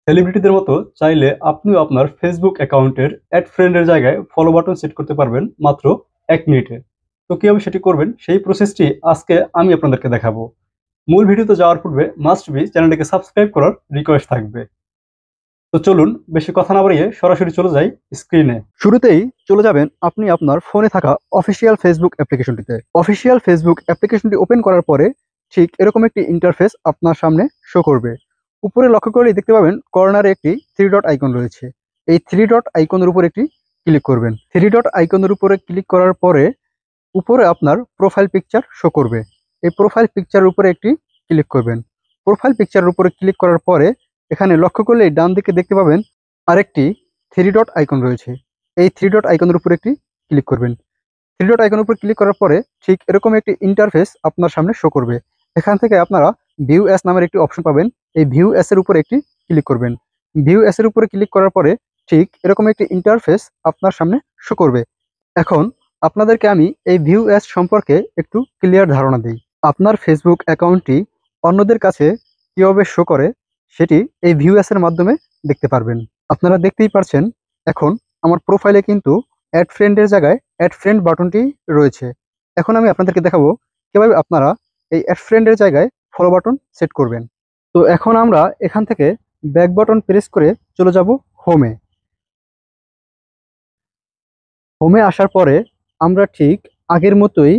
সেলিব্রিটিদের মতো চাইলে আপনিও আপনার ফেসবুক অ্যাকাউন্টের অ্যাড ফ্রেন্ডের জায়গায় ফলো বাটন সেট করতে পারবেন মাত্র 1 মিনিটে। তো কিভাবে সেটি করবেন সেই প্রসেসটি আজকে আমি আপনাদেরকে দেখাবো। মূল ভিডিওতে যাওয়ার পূর্বে মাস্ট বি চ্যানেলটিকে সাবস্ক্রাইব করার রিকোয়েস্ট থাকবে। তো চলুন বেশি কথা না বাড়িয়ে সরাসরি চলে যাই স্ক্রিনে। শুরুতেই চলে যাবেন আপনি আপনার ফোনে থাকা অফিসিয়াল ফেসবুক অ্যাপ্লিকেশনটিতে। অফিসিয়াল ফেসবুক অ্যাপ্লিকেশনটি ওপেন করার পরে ঠিক এরকম একটি ইন্টারফেস আপনার সামনে শো করবে। উপরে লক্ষ্য করলেই দেখতে পাবেন কর্নারে একটি 3 ডট আইকন রয়েছে। এই 3 ডট আইকনের উপর একটি ক্লিক করবেন। 3 ডট আইকনের উপরে ক্লিক করার পরে উপরে আপনার প্রোফাইল পিকচার শো করবে। এই প্রোফাইল পিকচারের উপরে একটি ক্লিক করবেন। প্রোফাইল পিকচারের উপরে ক্লিক করার পরে এখানে লক্ষ্য করলেই ডান দিকে দেখতে পাবেন আরেকটি 3 ডট আইকন রয়েছে। এই 3 ডট আইকনের উপর একটি ক্লিক করবেন। 3 ডট আইকনের উপর ক্লিক করার পরে ঠিক এরকম একটি ইন্টারফেস আপনার সামনে শো করবে। এখান থেকে আপনারা ভিউ অ্যাস নামের একটি অপশন পাবেন। এই ভিউ অ্যাস এর উপর একটি ক্লিক করবেন। ভিউ অ্যাস এর উপরে ক্লিক করার পরে ঠিক এরকম একটি ইন্টারফেস আপনার সামনে শো করবে। এখন আপনাদেরকে আমি এই ভিউ অ্যাস সম্পর্কে একটু ক্লিয়ার ধারণা দিই। আপনার ফেসবুক অ্যাকাউন্টটি অন্যদের কাছে কীভাবে শো করে সেটি এই ভিউ অ্যাস এর মাধ্যমে দেখতে পারবেন। আপনারা দেখতেই পারছেন এখন আমার প্রোফাইলে কিন্তু অ্যাড ফ্রেন্ডের জায়গায় অ্যাড ফ্রেন্ড বাটনটি রয়েছে। এখন আমি আপনাদেরকে দেখাবো কিভাবে আপনারা এই অ্যাড ফ্রেন্ডের জায়গায় ফলো বাটন সেট করবেন। তো এখন আমরা এখান থেকে ব্যাক বাটন প্রেস করে চলে যাব হোমে। হোমে আসার পরে আমরা ঠিক আগের মতোই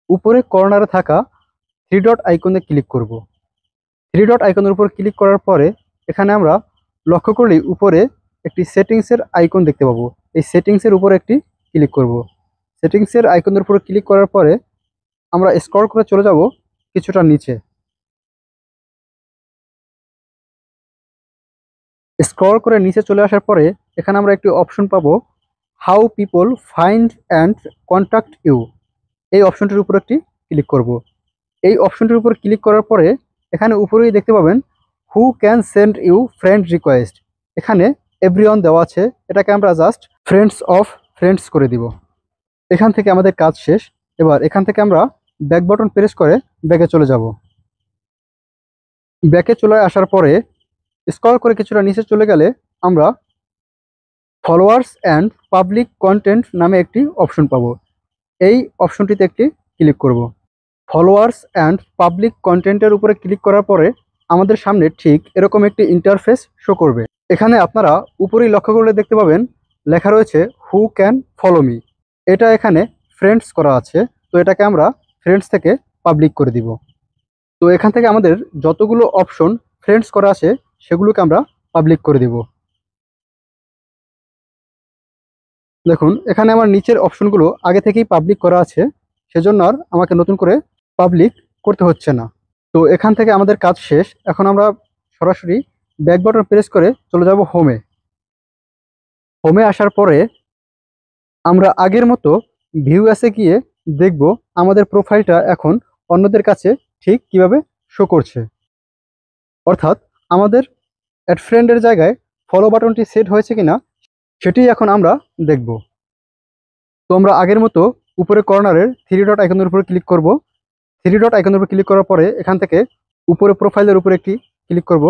উপরে কর্নারে থাকা 3 ডট আইকনে ক্লিক করব। 3 ডট আইকনের উপর ক্লিক করার পরে এখানে আমরা লক্ষ্য করলেই উপরে একটি সেটিংসের আইকন দেখতে পাবো। এই সেটিংসের উপরে একটি ক্লিক করব। সেটিংসের আইকনের উপর ক্লিক করার পরে আমরা স্ক্রল করে চলে যাব কিছুটা নিচে। স্ক্রল করে নিচে চলে আসার পরে এখানে আমরা একটি অপশন পাবো how people find and contact you. এই অপশনটির উপর একটি ক্লিক করব। এই অপশনটির উপর ক্লিক করার পরে এখানে উপরেই দেখতে পাবেন who can send you friend request. এখানে এভরিওয়ান দেওয়া আছে, এটাকে আমরা জাস্ট ফ্রেন্ডস অফ ফ্রেন্ডস করে দিব। এখান থেকে আমাদের কাজ শেষ। এবার এখান থেকে আমরা ব্যাক বাটন প্রেস করে ব্যাকে চলে যাব। ব্যাকে চলে আসার পরে স্ক্রল করে কিছুটা নিচে চলে গেলে আমরা ফলোয়ার্স অ্যান্ড পাবলিক কন্টেন্ট নামে একটি অপশন পাবো। এই অপশনটিতে একটি ক্লিক করব। ফলোয়ার্স অ্যান্ড পাবলিক কন্টেন্টের উপরে ক্লিক করার পরে আমাদের সামনে ঠিক এরকম একটি ইন্টারফেস শো করবে। এখানে আপনারা উপরেই লক্ষ্য করলে দেখতে পাবেন লেখা রয়েছে হু ক্যান ফলো মি। এটা এখানে ফ্রেন্ডস করা আছে, তো এটাকে আমরা ফ্রেন্ডস থেকে পাবলিক করে দিব। তো এখান থেকে আমাদের যতগুলো অপশন ফ্রেন্ডস করা আছে সেগুলোকে আমরা পাবলিক করে দিব। দেখুন এখানে আমার নিচের অপশনগুলো আগে থেকেই পাবলিক করা আছে, সেজন্য আর আমাকে নতুন করে পাবলিক করতে হচ্ছে না। তো এখান থেকে আমাদের কাজ শেষ। এখন আমরা সরাসরি ব্যাক বাটন প্রেস করে চলে যাব হোমে। হোমে আসার পরে আমরা আগের মতো ভিউ অ্যাসে গিয়ে দেখব আমাদের প্রোফাইলটা এখন অন্যদের কাছে ঠিক কিভাবে শো করছে। অর্থাৎ আমাদের অ্যাড ফ্রেন্ডের জায়গায় ফলো বাটনটি সেট হয়েছে কিনা সেটি এখন আমরা দেখব। তো আমরা আগের মতো উপরে কর্নারের 3 ডট আইকনের উপরে ক্লিক করব। 3 ডট আইকনের উপর ক্লিক করার পরে এখান থেকে উপরে প্রোফাইলের উপর একটি ক্লিক করব।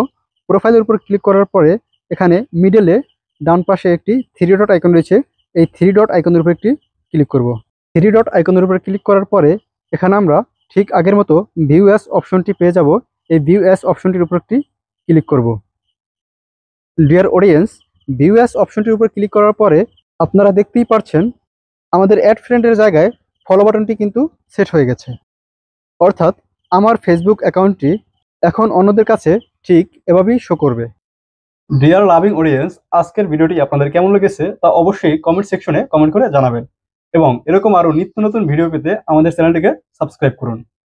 প্রোফাইলের উপর ক্লিক করার পরে এখানে মিডলে ডান পাশে একটি 3 ডট আইকন রয়েছে। এই 3 ডট আইকনের উপর একটি ক্লিক করব। 3 ডট আইকনের উপর ক্লিক করার পরে এখানে আমরা ঠিক আগের মতো ভিউ অ্যাস অপশনটি পেয়ে যাব। এই ভিউ অ্যাস অপশনটির উপর একটি ক্লিক করব। ডিয়ার অডিয়েন্স, ভিউ অ্যাস অপশনটির উপর ক্লিক করার পরে আপনারা দেখতেই পারছেন আমাদের অ্যাড ফ্রেন্ডের জায়গায় ফলো বাটনটি কিন্তু সেট হয়ে গেছে। অর্থাৎ আমার ফেসবুক অ্যাকাউন্টটি এখন অন্যদের কাছে ঠিক এভাবেই শো করবে। ডিয়ার লাভিং অডিয়েন্স, আজকের ভিডিওটি আপনাদের কেমন লেগেছে তা অবশ্যই কমেন্ট সেকশনে কমেন্ট করে জানাবেন এবং এরকম আরও নিত্য নতুন ভিডিও পেতে আমাদের চ্যানেলটিকে সাবস্ক্রাইব করুন।